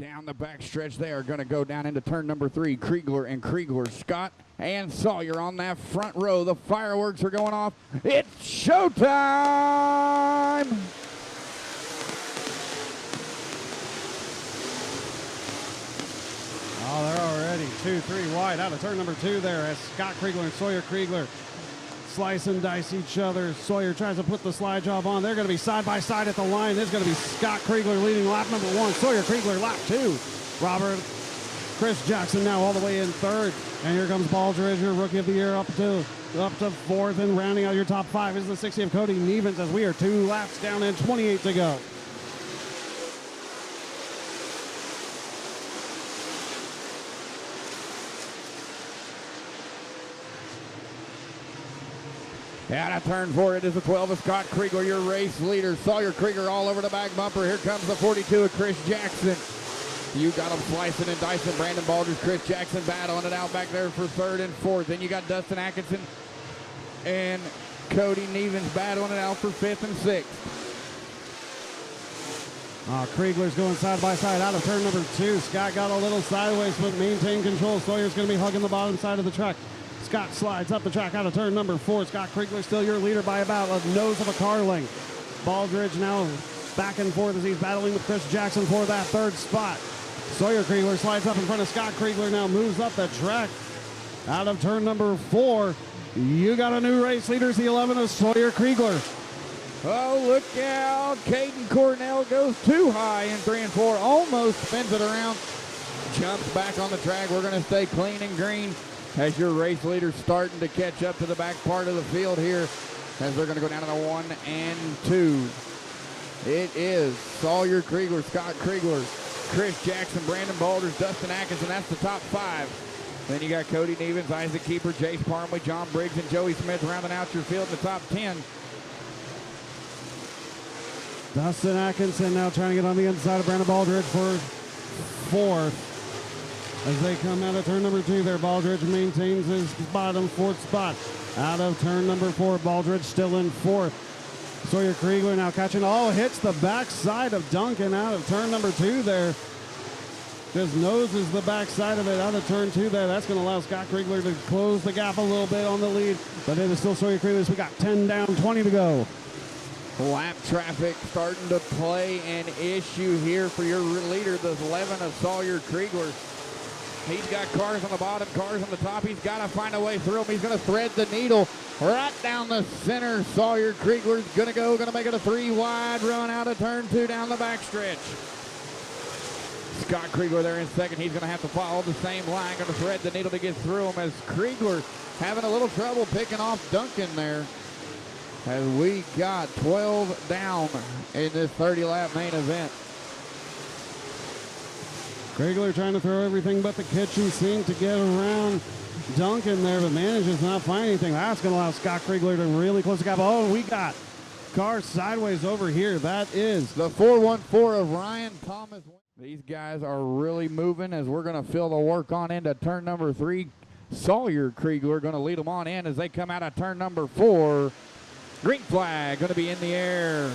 down the back stretch. They are going to go down into turn number 3. Kriegler and Kriegler, Scott and Sawyer on that front row. The fireworks are going off. It's showtime! Oh, they're already 2-3 wide out of turn number 2 there as Scott Kriegler and Sawyer Kriegler slice and dice each other. Sawyer tries to put the slide job on. They're going to be side by side at the line. There's going to be Scott Kriegler leading lap number 1. Sawyer Kriegler lap 2. Chris Jackson now all the way in 3rd. And here comes Baldridge, your rookie of the year, up to 4th. And rounding out your top 5 is the 60 of Cody Nevens as we are 2 laps down and 28 to go. Out of turn 4, it is the 12 of Scott Kriegler, your race leader. Sawyer Kriegler all over the back bumper. Here comes the 42 of Chris Jackson. You got them slicing and dicing. Brandon Baldridge, Chris Jackson battling it out back there for 3rd and 4th. Then you got Dustin Atkinson and Cody Nevens battling it out for 5th and 6th. Kriegler's going side by side out of turn number 2. Scott got a little sideways but maintained control. Sawyer's going to be hugging the bottom side of the track. Scott slides up the track out of turn number 4. Scott Kriegler still your leader by about a nose of a car length. Baldridge now back and forth as he's battling with Chris Jackson for that 3rd spot. Sawyer Kriegler slides up in front of Scott Kriegler, now moves up the track out of turn number 4. You got a new race leader, it's the 11 of Sawyer Kriegler. Oh, look out. Caden Cornell goes too high in 3 and 4, almost spins it around, jumps back on the track. We're going to stay clean and green as your race leader's starting to catch up to the back part of the field here as they're going to go down to the 1 and 2. It is Sawyer Kriegler, Scott Kriegler, Chris Jackson, Brandon Baldridge, Dustin Atkinson. That's the top 5. Then you got Cody Nevens, Isaac Keeper, Jace Parmley, John Briggs, and Joey Smith rounding out your field in the top 10. Dustin Atkinson now trying to get on the inside of Brandon Baldridge for 4th. As they come out of turn number 2 there, Baldridge maintains his bottom 4th spot. Out of turn number 4, Baldridge still in 4th. Sawyer Kriegler now catching, hits the backside of Duncan out of turn number 2 there. Just noses the backside of it out of turn 2 there. That's going to allow Scott Kriegler to close the gap a little bit on the lead. But it is still Sawyer Kriegler. So we got 10 down, 20 to go. Lap traffic starting to play an issue here for your leader, the 11 of Sawyer Kriegler. He's got cars on the bottom, cars on the top. He's got to find a way through them. He's going to thread the needle right down the center. Sawyer Kriegler's going to make it a 3 wide run out of turn 2 down the backstretch. Scott Kriegler there in 2nd. He's going to have to follow the same line, going to thread the needle to get through him as Kriegler having a little trouble picking off Duncan there. As we got 12 down in this 30-lap main event. Kriegler trying to throw everything but the kitchen sink to get around Duncan there, but manages to not find anything. That's going to allow Scott Kriegler to really close the gap. We got cars sideways over here. That is the 414 of Ryan Thomas. These guys are really moving as we're going to fill the work on into turn number 3. Sawyer Kriegler going to lead them on in as they come out of turn number 4. Green flag going to be in the air.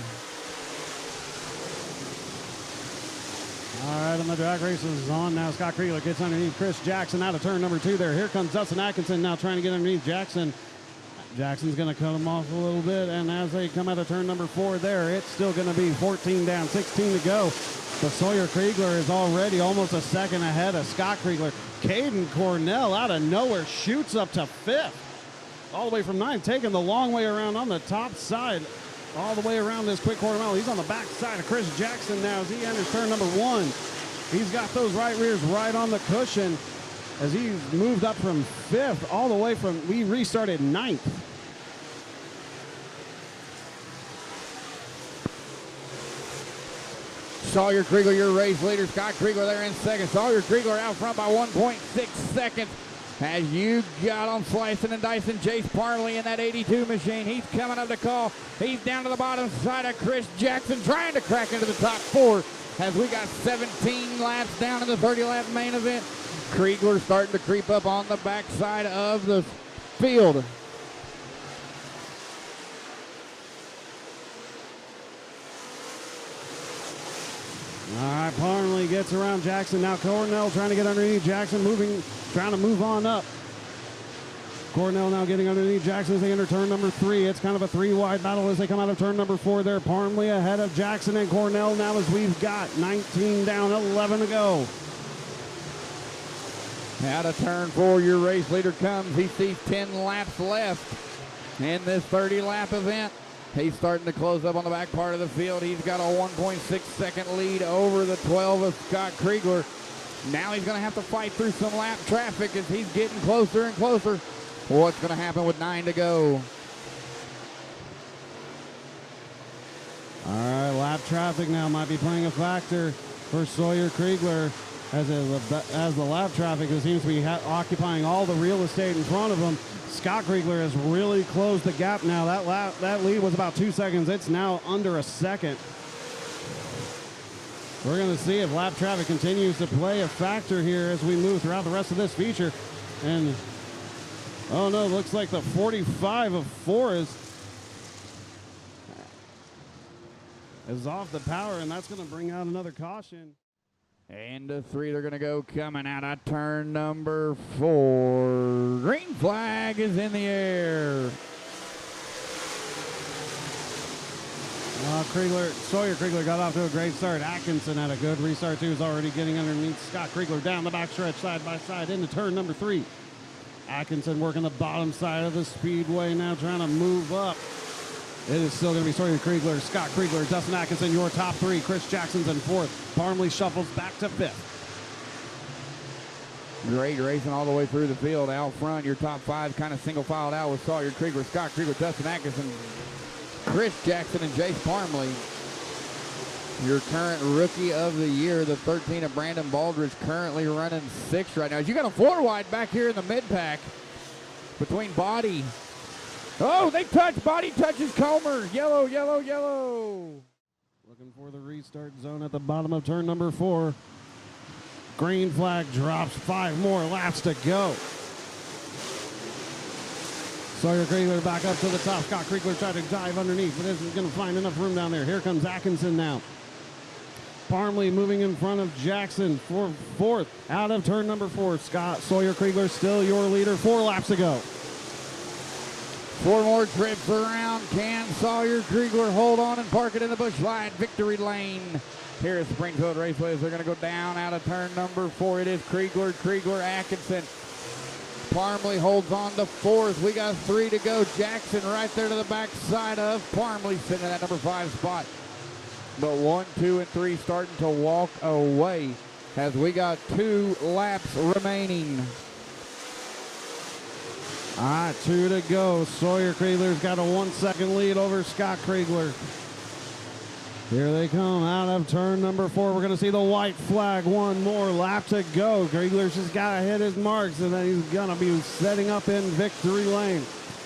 All right, and the drag race is on now. Scott Kriegler gets underneath Chris Jackson out of turn number 2 there. Here comes Dustin Atkinson now trying to get underneath Jackson. Jackson's going to cut him off a little bit, and as they come out of turn number 4 there, it's still going to be 14 down, 16 to go. But Sawyer Kriegler is already almost a second ahead of Scott Kriegler. Caden Cornell out of nowhere shoots up to 5th. All the way from 9th, taking the long way around on the top side. All the way around this quick quarter mile. He's on the back side of Chris Jackson now as he enters turn number 1. He's got those right rears right on the cushion as he's moved up from 5th all the way from, we restarted 9th. Sawyer Kriegler, your race leader. Scott Kriegler there in 2nd. Sawyer Kriegler out front by 1.6 seconds. As you got on slicing and dicing Jace Parley in that 82 machine. He's coming up to call. He's down to the bottom side of Chris Jackson trying to crack into the top 4 as we got 17 laps down in the 30-lap main event. Kriegler starting to creep up on the backside of the field. All right, Parnley gets around Jackson. Now Cornell trying to get underneath Jackson, trying to move on up. Cornell now getting underneath Jackson as they enter turn number 3. It's kind of a 3-wide battle as they come out of turn number 4 there. Parnley ahead of Jackson and Cornell now as we've got 19 down, 11 to go. Out of turn 4, your race leader comes. He sees 10 laps left in this 30-lap event. He's starting to close up on the back part of the field. He's got a 1.6-second lead over the 12 of Scott Kriegler. Now he's going to have to fight through some lap traffic as he's getting closer and closer. What's going to happen with 9 to go? All right, lap traffic now might be playing a factor for Sawyer Kriegler. As the lap traffic seems to be occupying all the real estate in front of him. Scott Kriegler has really closed the gap now. That lead was about 2 seconds. It's now under a second. We're going to see if lap traffic continues to play a factor here as we move throughout the rest of this feature. And, oh no, looks like the 45 of 4 is off the power, and that's going to bring out another caution. And the 3 they're going to go coming out of turn number 4. Green flag is in the air. Sawyer Kriegler got off to a great start. Atkinson had a good restart too. He's already getting underneath Scott Kriegler down the backstretch side by side into turn number 3. Atkinson working the bottom side of the speedway now, trying to move up. It is still going to be Sawyer Kriegler, Scott Kriegler, Dustin Atkinson, your top 3. Chris Jackson's in 4th. Parnley shuffles back to 5th. Great racing all the way through the field. Out front, your top 5 kind of single filed out with Sawyer Kriegler, Scott Kriegler, Dustin Atkinson, Chris Jackson, and Jace Parnley. Your current rookie of the year, the 13 of Brandon Baldridge, currently running 6th right now. You got a 4-wide back here in the mid-pack between Body. Oh, they touch. Body touches Comer. Yellow, yellow, yellow. Looking for the restart zone at the bottom of turn number 4. Green flag drops. 5 more laps to go. Sawyer Kriegler back up to the top. Scott Kriegler tried to dive underneath, but isn't going to find enough room down there. Here comes Atkinson now. Parnley moving in front of Jackson for 4th. Out of turn number 4. Sawyer Kriegler still your leader. 4 laps to go. 4 more trips around. Can Sawyer Kriegler hold on and park it in the bush line? Victory lane here at Springfield Raceway. They're going to go down out of turn number 4. It is Kriegler, Atkinson. Parnley holds on to 4th. We got 3 to go. Jackson right there to the back side of Parnley, sitting in that number 5 spot. But 1, 2, and 3 starting to walk away as we got 2 laps remaining. All right, 2 to go. Sawyer Kriegler's got a 1-second lead over Scott Kriegler. Here they come out of turn number 4. We're going to see the white flag. 1 more lap to go. Kriegler's just got to hit his marks, and then he's going to be setting up in victory lane.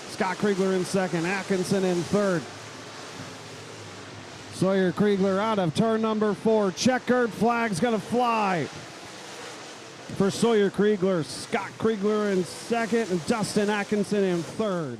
Scott Kriegler in 2nd. Atkinson in 3rd. Sawyer Kriegler out of turn number 4. Checkered flag's going to fly for Sawyer Kriegler. Scott Kriegler in 2nd, and Dustin Atkinson in 3rd.